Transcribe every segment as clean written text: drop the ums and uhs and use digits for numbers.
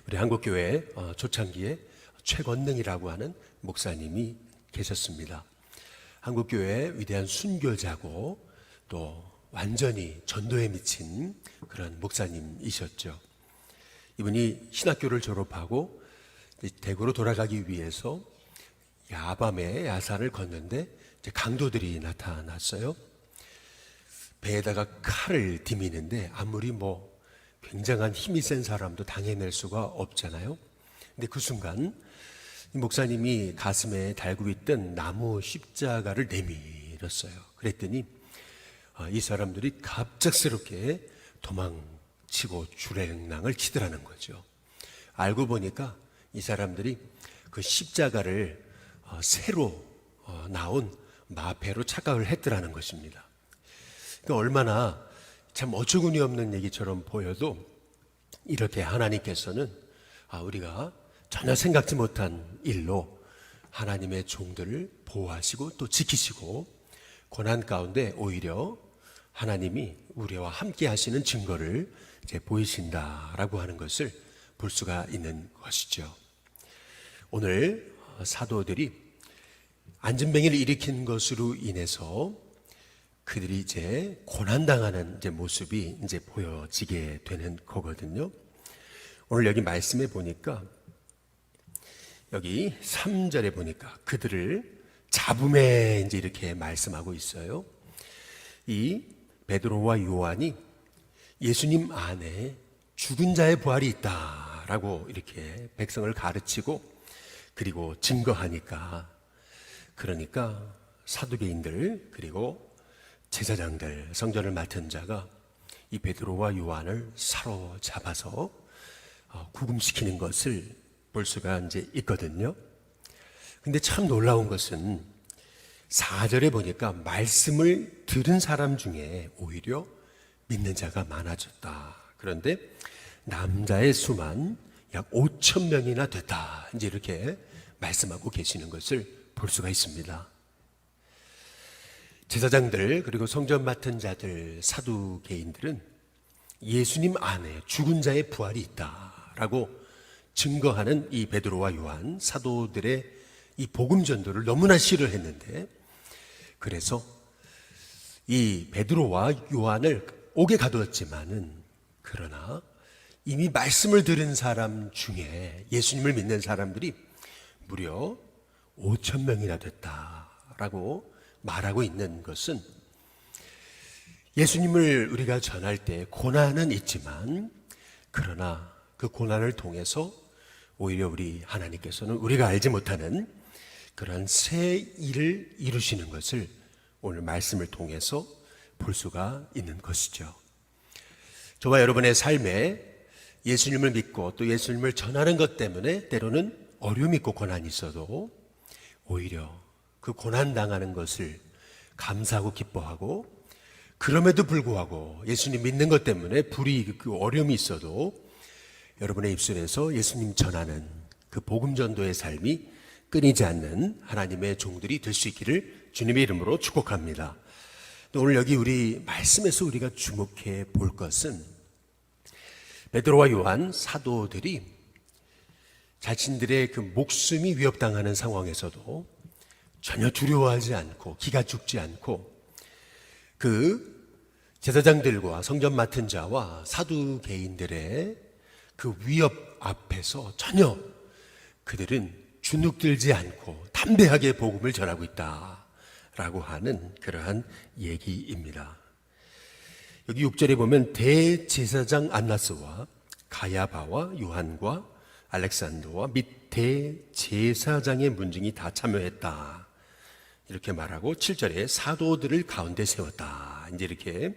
우리 한국교회 초창기에 최건능이라고 하는 목사님이 계셨습니다. 한국교회의 위대한 순교자고 또 완전히 전도에 미친 그런 목사님이셨죠. 이분이 신학교를 졸업하고 대구로 돌아가기 위해서 야밤에 야산을 걷는데 강도들이 나타났어요. 배에다가 칼을 디미는데 아무리 굉장한 힘이 센 사람도 당해낼 수가 없잖아요. 근데 그 순간 이 목사님이 가슴에 달고 있던 나무 십자가를 내밀었어요. 그랬더니 이 사람들이 갑작스럽게 도망치고 주랭랑을 치더라는 거죠. 알고 보니까 이 사람들이 그 십자가를 새로 나온 마패로 착각을 했더라는 것입니다. 그러니까 얼마나 참 어처구니 없는 얘기처럼 보여도 이렇게 하나님께서는 우리가 전혀 생각지 못한 일로 하나님의 종들을 보호하시고 또 지키시고 고난 가운데 오히려 하나님이 우리와 함께 하시는 증거를 이제 보이신다라고 하는 것을 볼 수가 있는 것이죠. 오늘 사도들이 안전뱅이를 일으킨 것으로 인해서 그들이 이제 고난당하는 이제 모습이 이제 보여지게 되는 거거든요. 오늘 여기 말씀에 보니까 여기 3절에 보니까 그들을 잡음에 이제 이렇게 말씀하고 있어요. 이 베드로와 요한이 예수님 안에 죽은 자의 부활이 있다라고 이렇게 백성을 가르치고 그리고 증거하니까 그러니까 사두개인들 그리고 제사장들, 성전을 맡은 자가 이 베드로와 요한을 사로잡아서 구금시키는 것을 볼 수가 이제 있거든요. 근데 참 놀라운 것은 4절에 보니까 말씀을 들은 사람 중에 오히려 믿는 자가 많아졌다. 그런데 남자의 수만 약 5천 명이나 됐다. 이제 이렇게 말씀하고 계시는 것을 볼 수가 있습니다. 제사장들 그리고 성전 맡은 자들 사두개인들은 예수님 안에 죽은 자의 부활이 있다라고 증거하는 이 베드로와 요한 사도들의 이 복음 전도를 너무나 싫어했는데 그래서 이 베드로와 요한을 옥에 가두었지만은 그러나 이미 말씀을 들은 사람 중에 예수님을 믿는 사람들이 무려 5천 명이나 됐다라고 말하고 있는 것은 예수님을 우리가 전할 때 고난은 있지만 그러나 그 고난을 통해서 오히려 우리 하나님께서는 우리가 알지 못하는 그런 새 일을 이루시는 것을 오늘 말씀을 통해서 볼 수가 있는 것이죠. 저와 여러분의 삶에 예수님을 믿고 또 예수님을 전하는 것 때문에 때로는 어려움이 있고 고난이 있어도 오히려 그 고난당하는 것을 감사하고 기뻐하고 그럼에도 불구하고 예수님 믿는 것 때문에 불이 그 어려움이 있어도 여러분의 입술에서 예수님 전하는 그 복음 전도의 삶이 끊이지 않는 하나님의 종들이 될 수 있기를 주님의 이름으로 축복합니다. 또 오늘 여기 우리 말씀에서 우리가 주목해 볼 것은 베드로와 요한 사도들이 자신들의 그 목숨이 위협당하는 상황에서도 전혀 두려워하지 않고 기가 죽지 않고 그 제사장들과 성전 맡은 자와 사두개인들의 그 위협 앞에서 전혀 그들은 주눅들지 않고 담대하게 복음을 전하고 있다라고 하는 그러한 얘기입니다. 여기 6절에 보면 대제사장 안나스와 가야바와 요한과 알렉산더와 및 대제사장의 문중이 다 참여했다. 이렇게 말하고 7절에 사도들을 가운데 세웠다. 이제 이렇게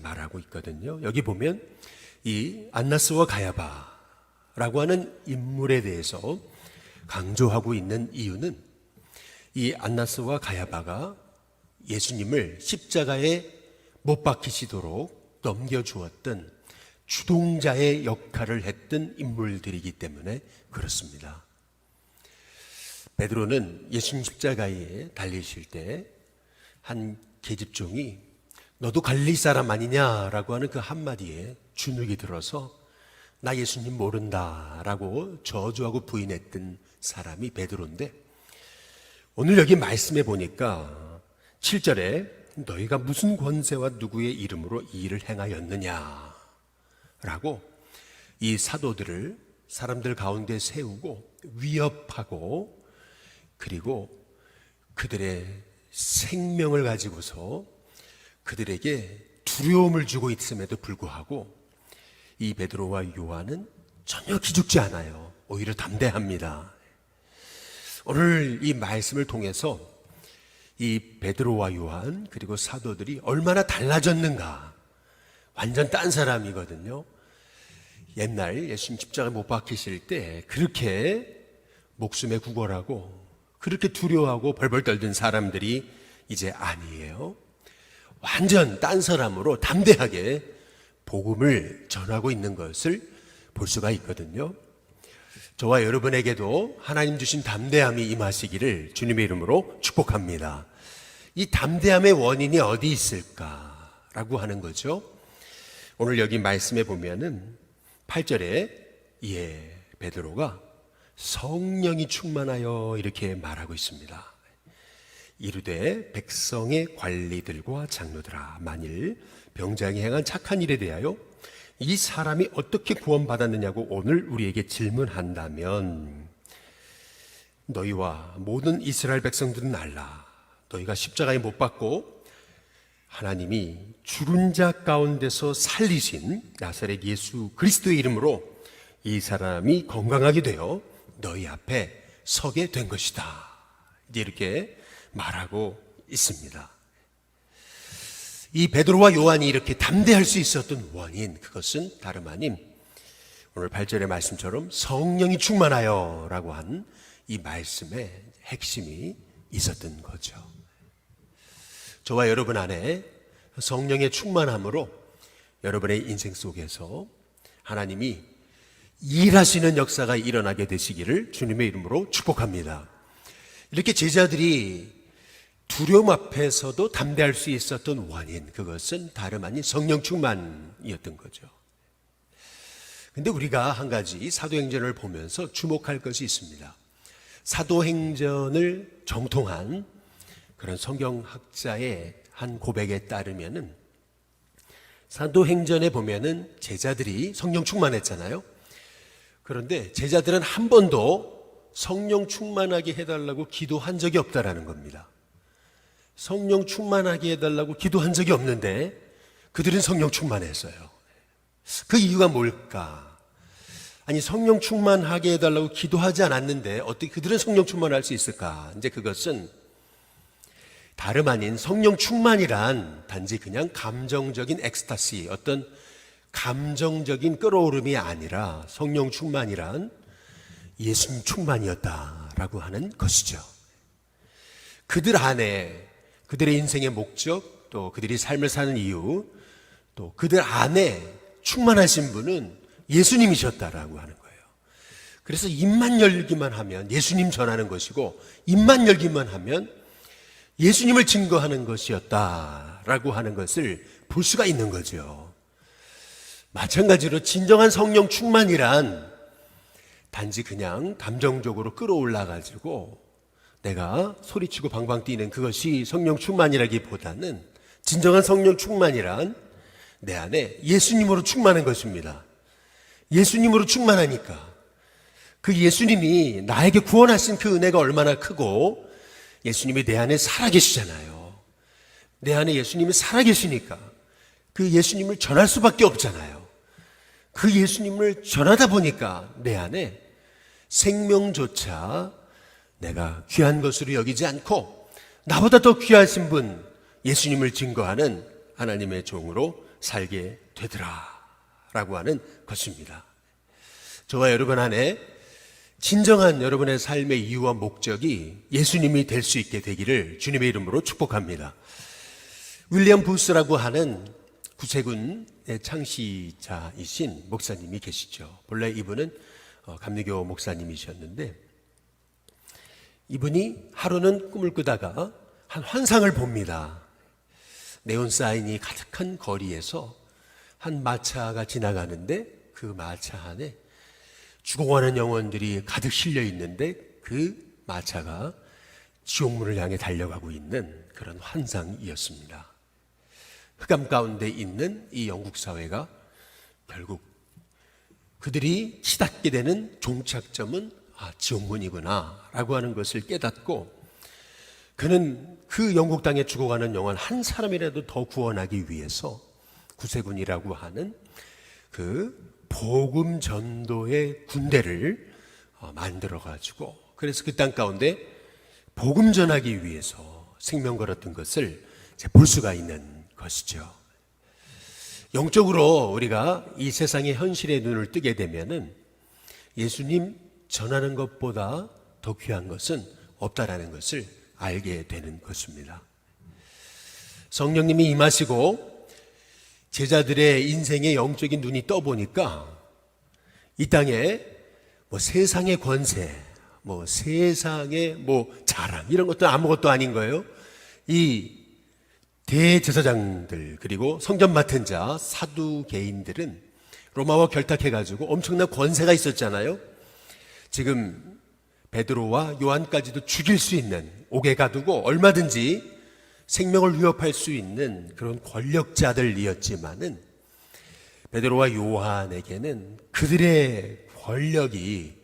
말하고 있거든요. 여기 보면 이 안나스와 가야바라고 하는 인물에 대해서 강조하고 있는 이유는 이 안나스와 가야바가 예수님을 십자가에 못 박히시도록 넘겨주었던 주동자의 역할을 했던 인물들이기 때문에 그렇습니다. 베드로는 예수님 십자가에 달리실 때 한 계집종이 너도 갈릴리 사람 아니냐라고 하는 그 한마디에 주눅이 들어서 나 예수님 모른다라고 저주하고 부인했던 사람이 베드로인데, 오늘 여기 말씀해 보니까 7절에 너희가 무슨 권세와 누구의 이름으로 이 일을 행하였느냐 라고 이 사도들을 사람들 가운데 세우고 위협하고, 그리고 그들의 생명을 가지고서 그들에게 두려움을 주고 있음에도 불구하고 이 베드로와 요한은 전혀 기죽지 않아요. 오히려 담대합니다. 오늘 이 말씀을 통해서 이 베드로와 요한 그리고 사도들이 얼마나 달라졌는가. 완전 딴 사람이거든요. 옛날 예수님 십자가에 못 박히실 때 그렇게 목숨에 구걸하고 그렇게 두려워하고 벌벌 떨던 사람들이 이제 아니에요. 완전 딴 사람으로 담대하게 복음을 전하고 있는 것을 볼 수가 있거든요. 저와 여러분에게도 하나님 주신 담대함이 임하시기를 주님의 이름으로 축복합니다. 이 담대함의 원인이 어디 있을까라고 하는 거죠. 오늘 여기 말씀에 보면은 8절에 베드로가 성령이 충만하여 이렇게 말하고 있습니다. 이르되 백성의 관리들과 장로들아, 만일 병장이 행한 착한 일에 대하여 이 사람이 어떻게 구원받았느냐고 오늘 우리에게 질문한다면 너희와 모든 이스라엘 백성들은 알라. 너희가 십자가에 못 박고 하나님이 죽은 자 가운데서 살리신 나사렛 예수 그리스도의 이름으로 이 사람이 건강하게 되어 너희 앞에 서게 된 것이다. 이제 이렇게 말하고 있습니다. 이 베드로와 요한이 이렇게 담대할 수 있었던 원인, 그것은 다름 아닌 오늘 8절의 말씀처럼 성령이 충만하여 라고 한 이 말씀의 핵심이 있었던 거죠. 저와 여러분 안에 성령의 충만함으로 여러분의 인생 속에서 하나님이 일하시는 역사가 일어나게 되시기를 주님의 이름으로 축복합니다. 이렇게 제자들이 두려움 앞에서도 담대할 수 있었던 원인, 그것은 다름 아닌 성령 충만이었던 거죠. 근데 우리가 한 가지 사도행전을 보면서 주목할 것이 있습니다. 사도행전을 정통한 그런 성경학자의 한 고백에 따르면은 사도행전에 보면은 제자들이 성령 충만했잖아요. 그런데 제자들은 한 번도 성령 충만하게 해달라고 기도한 적이 없다라는 겁니다. 성령 충만하게 해달라고 기도한 적이 없는데 그들은 성령 충만했어요. 그 이유가 뭘까? 아니, 성령 충만하게 해달라고 기도하지 않았는데 어떻게 그들은 성령 충만할 수 있을까? 이제 그것은 다름 아닌 성령 충만이란 단지 그냥 감정적인 엑스타시, 어떤 감정적인 끌어오름이 아니라 성령 충만이란 예수님 충만이었다라고 하는 것이죠. 그들 안에 그들의 인생의 목적, 또 그들이 삶을 사는 이유, 또 그들 안에 충만하신 분은 예수님이셨다라고 하는 거예요. 그래서 입만 열기만 하면 예수님 전하는 것이고, 입만 열기만 하면 예수님을 증거하는 것이었다라고 하는 것을 볼 수가 있는 거죠. 마찬가지로 진정한 성령 충만이란 단지 그냥 감정적으로 끌어올라가지고 내가 소리치고 방방 뛰는 그것이 성령 충만이라기보다는 진정한 성령 충만이란 내 안에 예수님으로 충만한 것입니다. 예수님으로 충만하니까 그 예수님이 나에게 구원하신 그 은혜가 얼마나 크고 예수님이 내 안에 살아계시잖아요. 내 안에 예수님이 살아계시니까 그 예수님을 전할 수밖에 없잖아요. 그 예수님을 전하다 보니까 내 안에 생명조차 내가 귀한 것으로 여기지 않고 나보다 더 귀하신 분 예수님을 증거하는 하나님의 종으로 살게 되더라 라고 하는 것입니다. 저와 여러분 안에 진정한 여러분의 삶의 이유와 목적이 예수님이 될 수 있게 되기를 주님의 이름으로 축복합니다. 윌리엄 부스라고 하는 구세군의 창시자이신 목사님이 계시죠. 본래 이분은 감리교 목사님이셨는데 이분이 하루는 꿈을 꾸다가 한 환상을 봅니다. 네온 사인이 가득한 거리에서 한 마차가 지나가는데 그 마차 안에 죽어가는 영혼들이 가득 실려 있는데 그 마차가 지옥문을 향해 달려가고 있는 그런 환상이었습니다. 흑암 가운데 있는 이 영국 사회가 결국 그들이 치닫게 되는 종착점은 지옥문이구나 라고 하는 것을 깨닫고, 그는 그 영국 땅에 죽어가는 영혼 한 사람이라도 더 구원하기 위해서 구세군이라고 하는 그 복음 전도의 군대를 만들어 가지고, 그래서 그 땅 가운데 복음 전하기 위해서 생명 걸었던 것을 볼 수가 있는 것이죠. 영적으로 우리가 이 세상의 현실에 눈을 뜨게 되면은 예수님 전하는 것보다 더 귀한 것은 없다라는 것을 알게 되는 것입니다. 성령님이 임하시고 제자들의 인생의 영적인 눈이 떠보니까 이 땅에 세상의 권세, 세상의 자랑 이런 것도 아무것도 아닌 거예요. 이 대제사장들 그리고 성전 맡은 자 사두개인들은 로마와 결탁해가지고 엄청난 권세가 있었잖아요. 지금 베드로와 요한까지도 죽일 수 있는, 옥에 가두고 얼마든지 생명을 위협할 수 있는 그런 권력자들이었지만은 베드로와 요한에게는 그들의 권력이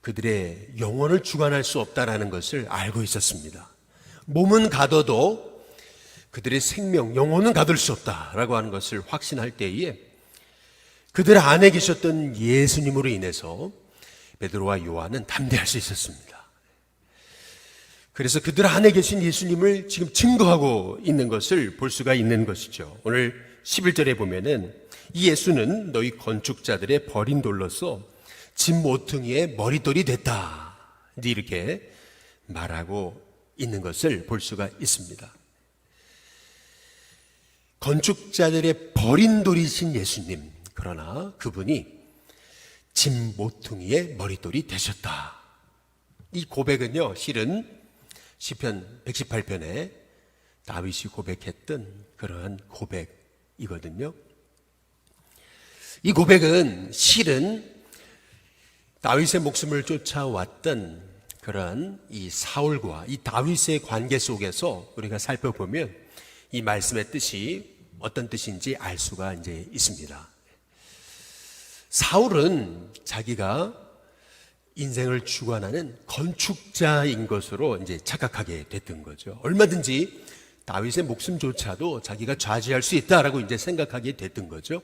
그들의 영혼을 주관할 수 없다라는 것을 알고 있었습니다. 몸은 가둬도 그들의 생명, 영혼은 가둘 수 없다라고 하는 것을 확신할 때에 그들 안에 계셨던 예수님으로 인해서 베드로와 요한은 담대할 수 있었습니다. 그래서 그들 안에 계신 예수님을 지금 증거하고 있는 것을 볼 수가 있는 것이죠. 오늘 11절에 보면은 이 예수는 너희 건축자들의 버린 돌로서 집 모퉁이의 머릿돌이 됐다, 이렇게 말하고 있는 것을 볼 수가 있습니다. 건축자들의 버린 돌이신 예수님, 그러나 그분이 집 모퉁이의 머릿돌이 되셨다. 이 고백은요, 실은 시편 118편에 다윗이 고백했던 그러한 고백이거든요. 이 고백은 실은 다윗의 목숨을 쫓아왔던 그러한 이 사울과 이 다윗의 관계 속에서 우리가 살펴보면 이 말씀의 뜻이 어떤 뜻인지 알 수가 이제 있습니다. 사울은 자기가 인생을 주관하는 건축자인 것으로 이제 착각하게 됐던 거죠. 얼마든지 다윗의 목숨조차도 자기가 좌지할 수 있다라고 이제 생각하게 됐던 거죠.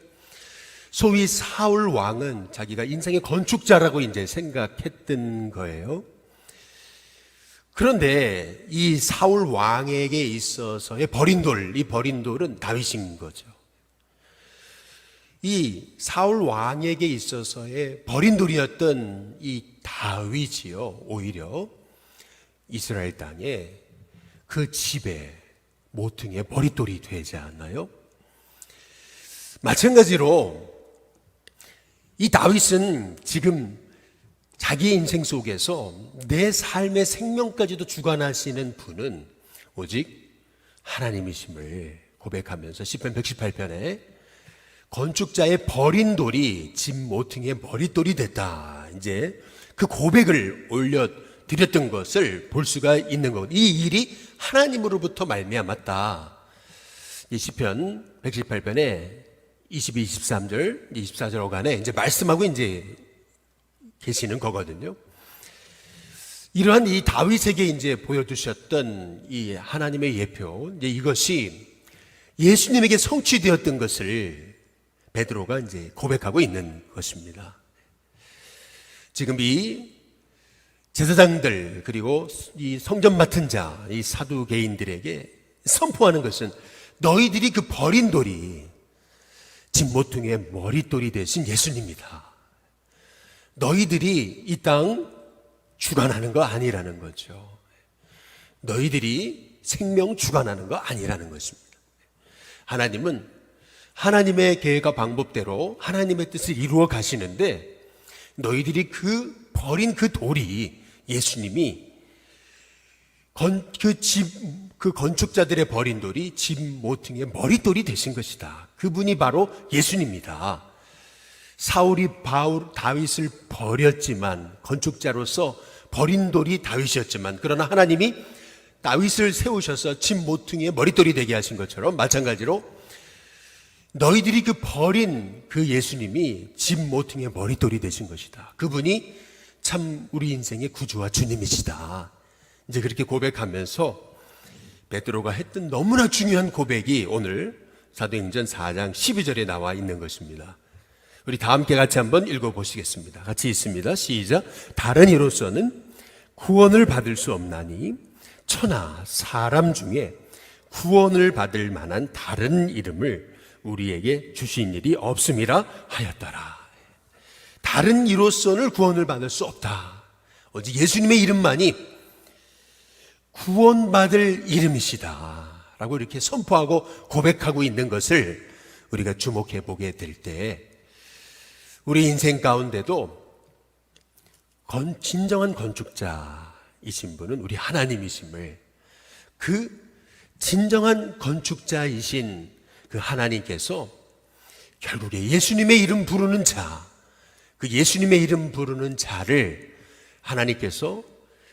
소위 사울 왕은 자기가 인생의 건축자라고 이제 생각했던 거예요. 그런데 이 사울 왕에게 있어서의 버린 돌, 이 버린 돌은 다윗인 거죠. 이 사울 왕에게 있어서의 버린 돌이었던 이 다윗이요, 오히려 이스라엘 땅에 그 집에 모퉁이의 머릿돌이 되지 않나요? 마찬가지로 이 다윗은 지금 자기 인생 속에서 내 삶의 생명까지도 주관하시는 분은 오직 하나님이심을 고백하면서 시편 118편에 건축자의 버린 돌이 집 모퉁이의 머릿돌이 됐다, 이제 그 고백을 올려드렸던 것을 볼 수가 있는 거거든요. 이 일이 하나님으로부터 말미암았다. 이 시편 118편에 22, 23절, 24절 어간에 이제 말씀하고 이제 계시는 거거든요. 이러한 이 다윗에게 이제 보여주셨던 이 하나님의 예표, 이제 이것이 예수님에게 성취되었던 것을 베드로가 이제 고백하고 있는 것입니다. 지금 이 제사장들 그리고 이 성전 맡은 자, 이 사두개인들에게 선포하는 것은 너희들이 그 버린 돌이 집 모퉁이의 머릿돌이 되신 예수님이다. 너희들이 이 땅 주관하는 거 아니라는 거죠. 너희들이 생명 주관하는 거 아니라는 것입니다. 하나님은 하나님의 계획과 방법대로 하나님의 뜻을 이루어 가시는데 너희들이 그 버린 그 돌이 예수님이 그 건축자들의 버린 돌이 집 모퉁이의 머릿돌이 되신 것이다. 그분이 바로 예수님이다. 사울이 다윗을 버렸지만, 건축자로서 버린 돌이 다윗이었지만, 그러나 하나님이 다윗을 세우셔서 집 모퉁이의 머릿돌이 되게 하신 것처럼, 마찬가지로 너희들이 그 버린 그 예수님이 집 모퉁이의 머릿돌이 되신 것이다. 그분이 참 우리 인생의 구주와 주님이시다. 이제 그렇게 고백하면서 베드로가 했던 너무나 중요한 고백이 오늘 사도행전 4장 12절에 나와 있는 것입니다. 우리 다 함께 같이 한번 읽어보시겠습니다. 같이 있습니다. 시작. 다른 이로서는 구원을 받을 수 없나니 천하 사람 중에 구원을 받을 만한 다른 이름을 우리에게 주신 일이 없음이라 하였더라. 다른 이로서는 구원을 받을 수 없다. 오직 예수님의 이름만이 구원받을 이름이시다 라고 이렇게 선포하고 고백하고 있는 것을 우리가 주목해 보게 될 때, 우리 인생 가운데도 진정한 건축자이신 분은 우리 하나님이심을, 그 진정한 건축자이신 그 하나님께서 결국에 예수님의 이름 부르는 자, 그 예수님의 이름 부르는 자를 하나님께서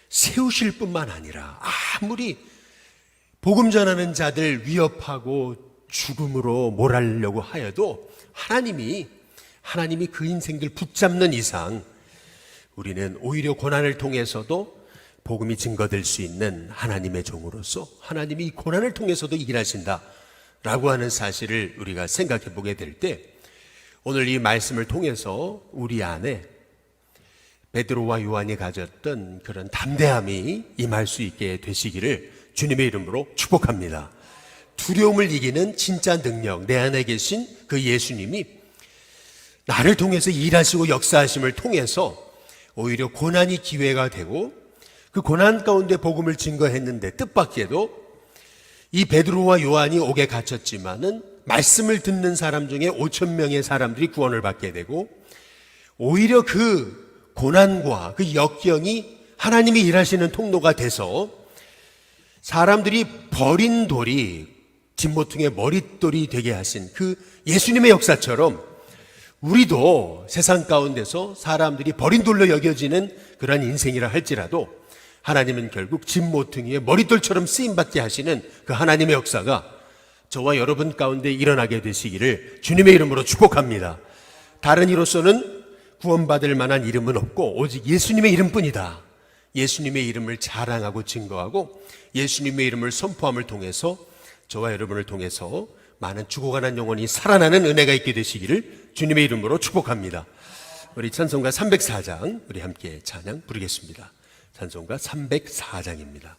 세우실 뿐만 아니라, 아무리 복음 전하는 자들 위협하고 죽음으로 몰아려고 하여도 하나님이 그 인생들 붙잡는 이상 우리는 오히려 고난을 통해서도 복음이 증거될 수 있는 하나님의 종으로서 하나님이 이 고난을 통해서도 일하신다 라고 하는 사실을 우리가 생각해 보게 될 때, 오늘 이 말씀을 통해서 우리 안에 베드로와 요한이 가졌던 그런 담대함이 임할 수 있게 되시기를 주님의 이름으로 축복합니다. 두려움을 이기는 진짜 능력, 내 안에 계신 그 예수님이 나를 통해서 일하시고 역사하심을 통해서 오히려 고난이 기회가 되고, 그 고난 가운데 복음을 증거했는데 뜻밖에도 이 베드로와 요한이 옥에 갇혔지만은 말씀을 듣는 사람 중에 5,000명의 사람들이 구원을 받게 되고, 오히려 그 고난과 그 역경이 하나님이 일하시는 통로가 돼서 사람들이 버린 돌이 진모퉁이의 머릿돌이 되게 하신 그 예수님의 역사처럼 우리도 세상 가운데서 사람들이 버린 돌로 여겨지는 그런 인생이라 할지라도 하나님은 결국 진모퉁이의 머릿돌처럼 쓰임받게 하시는 그 하나님의 역사가 저와 여러분 가운데 일어나게 되시기를 주님의 이름으로 축복합니다. 다른 이로서는 구원받을 만한 이름은 없고 오직 예수님의 이름뿐이다. 예수님의 이름을 자랑하고 증거하고 예수님의 이름을 선포함을 통해서 저와 여러분을 통해서 많은 죽어가는 영혼이 살아나는 은혜가 있게 되시기를 주님의 이름으로 축복합니다. 우리 찬송가 304장 우리 함께 찬양 부르겠습니다. 찬송가 304장입니다.